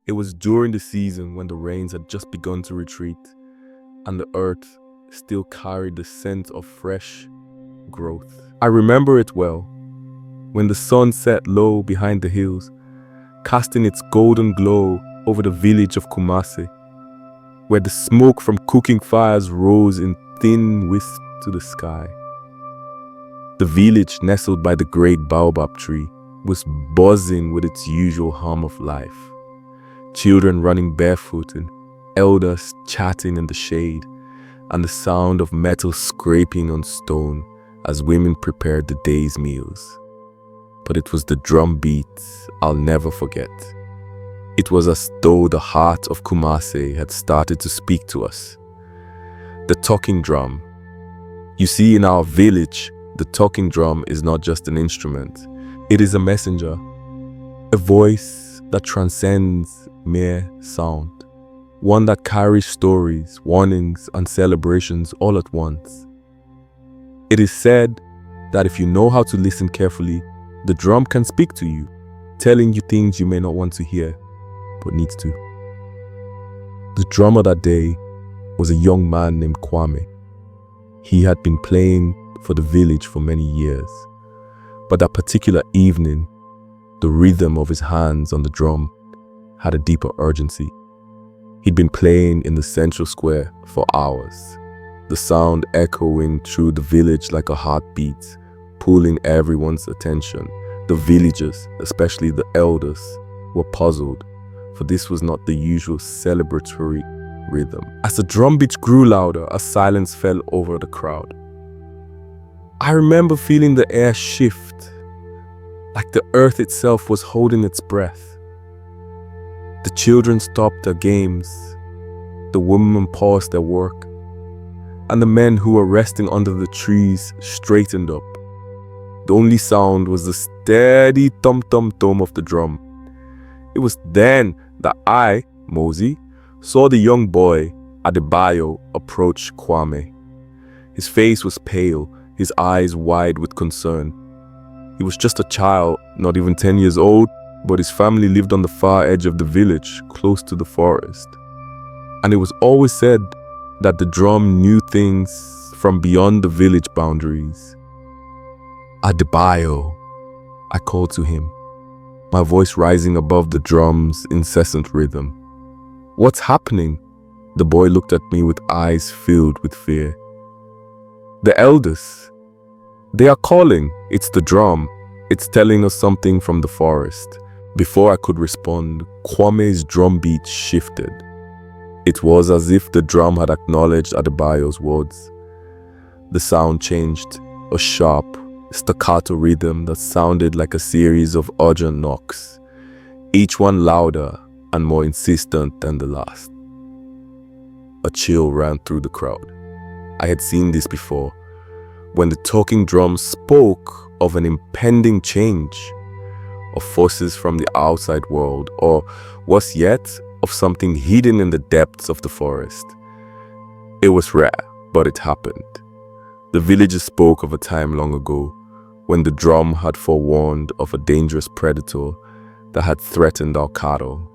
It was during the season when the rains had just begun to retreat and the earth still carried the scent of fresh growth. I remember it well, when the sun set low behind the hills, casting its golden glow over the village of Kumasi, where the smoke from cooking fires rose in thin wisp to the sky. The village, nestled by the great baobab tree, was buzzing with its usual hum of life. Children running barefoot and elders chatting in the shade, and the sound of metal scraping on stone as women prepared the day's meals. But it was the drum beats I'll never forget. It was as though the heart of Kumasi had started to speak to us. The talking drum. You see, in our village, the talking drum is not just an instrument. It is a messenger, a voice that transcends mere sound, one that carries stories, warnings, and celebrations all at once. It is said that if you know how to listen carefully, the drum can speak to you, telling you things you may not want to hear, but needs to. The drummer that day was a young man named Kwame. He had been playing for the village for many years, but that particular evening, the rhythm of his hands on the drum had a deeper urgency. He'd been playing in the central square for hours, the sound echoing through the village like a heartbeat, pulling everyone's attention. The villagers, especially the elders, were puzzled, for this was not the usual celebratory rhythm. As the drum beat grew louder, a silence fell over the crowd. I remember feeling the air shift, like the earth itself was holding its breath. The children stopped their games, the women paused their work, and the men who were resting under the trees straightened up. The only sound was the steady thump-thump-thump of the drum. It was then that I, Mosey, saw the young boy, Adebayo, approach Kwame. His face was pale, his eyes wide with concern. He was just a child, not even 10 years old, but his family lived on the far edge of the village, close to the forest. And it was always said that the drum knew things from beyond the village boundaries. Adebayo, I called to him, my voice rising above the drum's incessant rhythm. What's happening? The boy looked at me with eyes filled with fear. The elders, they are calling. It's the drum. It's telling us something from the forest. Before I could respond, Kwame's drum beat shifted. It was as if the drum had acknowledged Adebayo's words. The sound changed, a sharp, staccato rhythm that sounded like a series of urgent knocks, each one louder and more insistent than the last. A chill ran through the crowd. I had seen this before, when the talking drum spoke of an impending change, of forces from the outside world, or worse yet, of something hidden in the depths of the forest. It was rare, but it happened. The villagers spoke of a time long ago when the drum had forewarned of a dangerous predator that had threatened our cattle,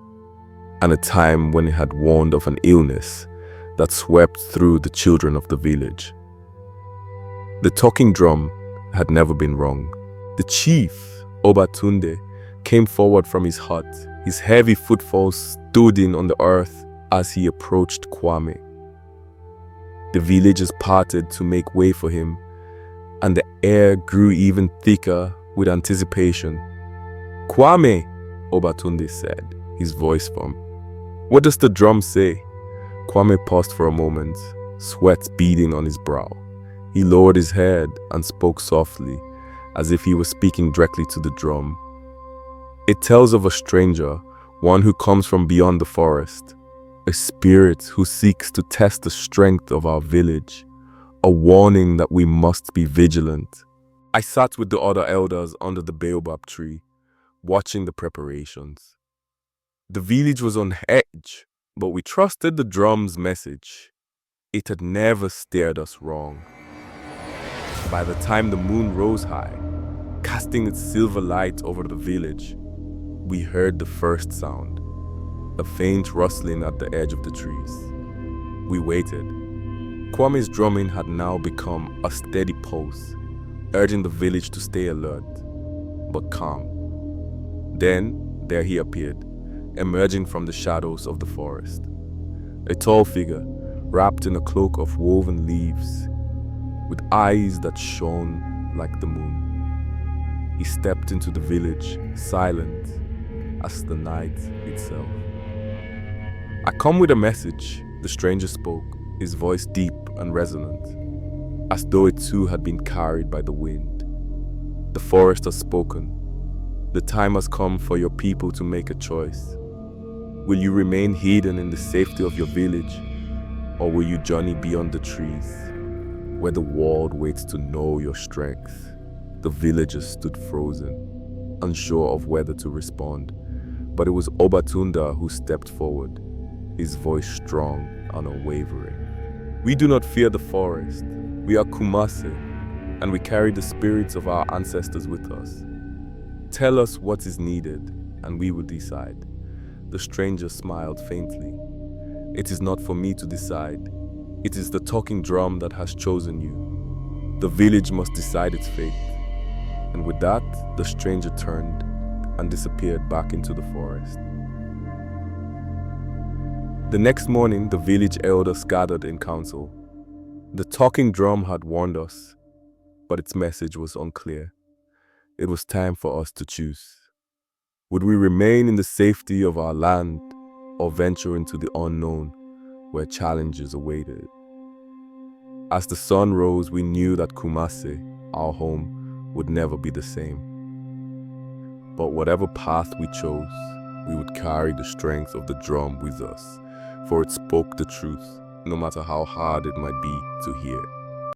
and a time when it had warned of an illness that swept through the children of the village. The talking drum had never been wrong. The chief, Obatunde, came forward from his hut. His heavy footfalls stood in on the earth as he approached Kwame. The villagers parted to make way for him, and the air grew even thicker with anticipation. Kwame, Obatunde said, his voice firm. What does the drum say? Kwame paused for a moment, sweat beading on his brow. He lowered his head and spoke softly, as if he was speaking directly to the drum. It tells of a stranger, one who comes from beyond the forest, a spirit who seeks to test the strength of our village, a warning that we must be vigilant. I sat with the other elders under the baobab tree, watching the preparations. The village was on edge, but we trusted the drum's message. It had never steered us wrong. By the time the moon rose high, casting its silver light over the village, we heard the first sound. a faint rustling at the edge of the trees. We waited. Kwame's drumming had now become a steady pulse, urging the village to stay alert, but calm. Then, there he appeared, emerging from the shadows of the forest. A tall figure, wrapped in a cloak of woven leaves, with eyes that shone like the moon. He stepped into the village, silent as the night itself. "I come with a message," the stranger spoke, his voice deep and resonant, as though it too had been carried by the wind. "The forest has spoken. The time has come for your people to make a choice. Will you remain hidden in the safety of your village, or will you journey beyond the trees, where the world waits to know your strength?" The villagers stood frozen, unsure of whether to respond, but it was Obatunda who stepped forward, his voice strong and unwavering. "We do not fear the forest. We are Kumase, and we carry the spirits of our ancestors with us. Tell us what is needed, and we will decide." The stranger smiled faintly. "It is not for me to decide. It is the talking drum that has chosen you. The village must decide its fate." And with that, the stranger turned and disappeared back into the forest. The next morning, the village elders gathered in council. The talking drum had warned us, but its message was unclear. It was time for us to choose. Would we remain in the safety of our land or venture into the unknown where challenges awaited? As the sun rose, we knew that Kumase, our home, would never be the same. But whatever path we chose, we would carry the strength of the drum with us, for it spoke the truth, no matter how hard it might be to hear.